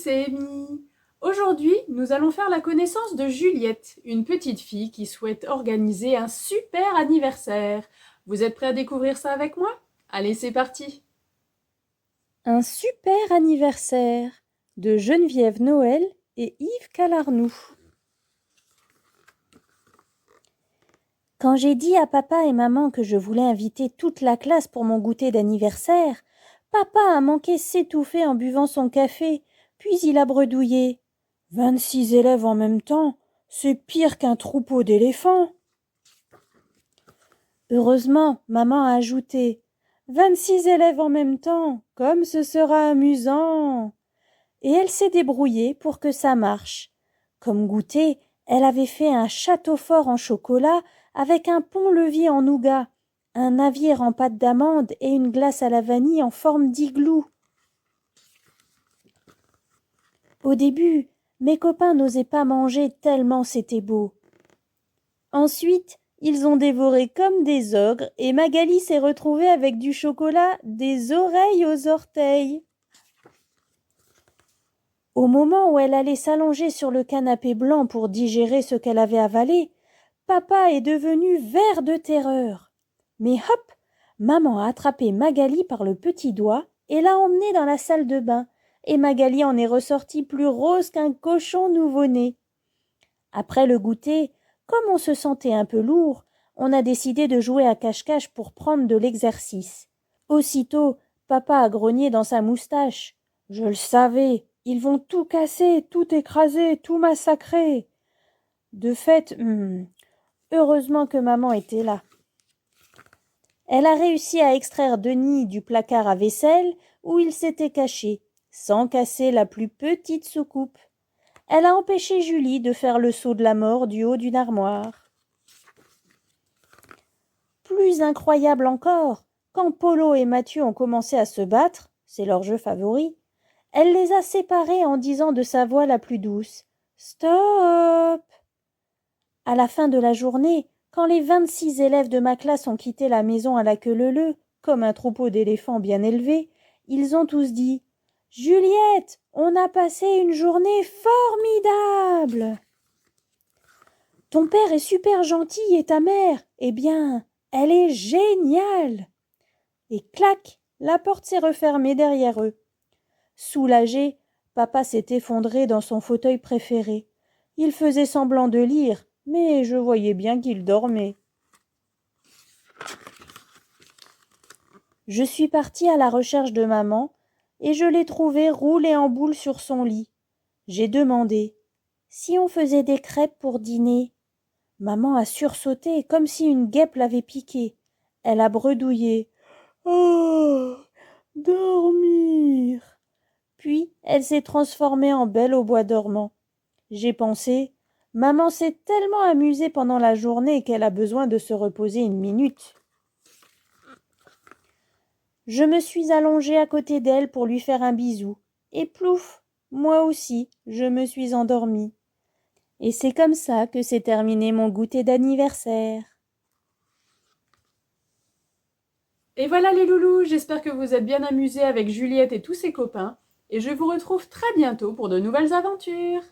c'est Amy. Aujourd'hui, nous allons faire la connaissance de Juliette, une petite fille qui souhaite organiser un super anniversaire. Vous êtes prêts à découvrir ça avec moi? Allez, c'est parti! Un super anniversaire de Geneviève Noël et Yves Calarnou. Quand j'ai dit à papa et maman que je voulais inviter toute la classe pour mon goûter d'anniversaire, papa a manqué s'étouffer en buvant son café, puis il a bredouillé. 26 élèves en même temps, c'est pire qu'un troupeau d'éléphants. Heureusement, maman a ajouté 26 élèves en même temps, comme ce sera amusant. Et elle s'est débrouillée pour que ça marche. Comme goûter, elle avait fait un château fort en chocolat avec un pont-levis en nougat, un navire en pâte d'amande et une glace à la vanille en forme d'igloo. Au début, mes copains n'osaient pas manger tellement c'était beau. Ensuite, ils ont dévoré comme des ogres et Magali s'est retrouvée avec du chocolat des oreilles aux orteils. Au moment où elle allait s'allonger sur le canapé blanc pour digérer ce qu'elle avait avalé, papa est devenu vert de terreur. Mais hop, maman a attrapé Magali par le petit doigt et l'a emmenée dans la salle de bain, et Magali en est ressortie plus rose qu'un cochon nouveau-né. Après le goûter, comme on se sentait un peu lourd, on a décidé de jouer à cache-cache pour prendre de l'exercice. Aussitôt, papa a grogné dans sa moustache. « Je le savais, ils vont tout casser, tout écraser, tout massacrer. » De fait, heureusement que maman était là. Elle a réussi à extraire Denis du placard à vaisselle où il s'était caché, sans casser la plus petite soucoupe. Elle a empêché Julie de faire le saut de la mort du haut d'une armoire. Plus incroyable encore, quand Polo et Mathieu ont commencé à se battre, c'est leur jeu favori, elle les a séparés en disant de sa voix la plus douce « Stop !» À la fin de la journée, quand les 26 élèves de ma classe ont quitté la maison à la queue leu-leu, comme un troupeau d'éléphants bien élevés, ils ont tous dit « Juliette, on a passé une journée formidable !»« Ton père est super gentil et ta mère, eh bien, elle est géniale !» Et clac, la porte s'est refermée derrière eux. Soulagé, papa s'est effondré dans son fauteuil préféré. Il faisait semblant de lire, mais je voyais bien qu'il dormait. Je suis partie à la recherche de maman, et je l'ai trouvée roulée en boule sur son lit. J'ai demandé « Si on faisait des crêpes pour dîner ?» Maman a sursauté comme si une guêpe l'avait piquée. Elle a bredouillé « Oh, dormir !» Puis elle s'est transformée en belle au bois dormant. J'ai pensé « Maman s'est tellement amusée pendant la journée qu'elle a besoin de se reposer une minute. » Je me suis allongée à côté d'elle pour lui faire un bisou. Et plouf, moi aussi, je me suis endormie. Et c'est comme ça que s'est terminé mon goûter d'anniversaire. Et voilà les loulous, j'espère que vous êtes bien amusés avec Juliette et tous ses copains. Et je vous retrouve très bientôt pour de nouvelles aventures.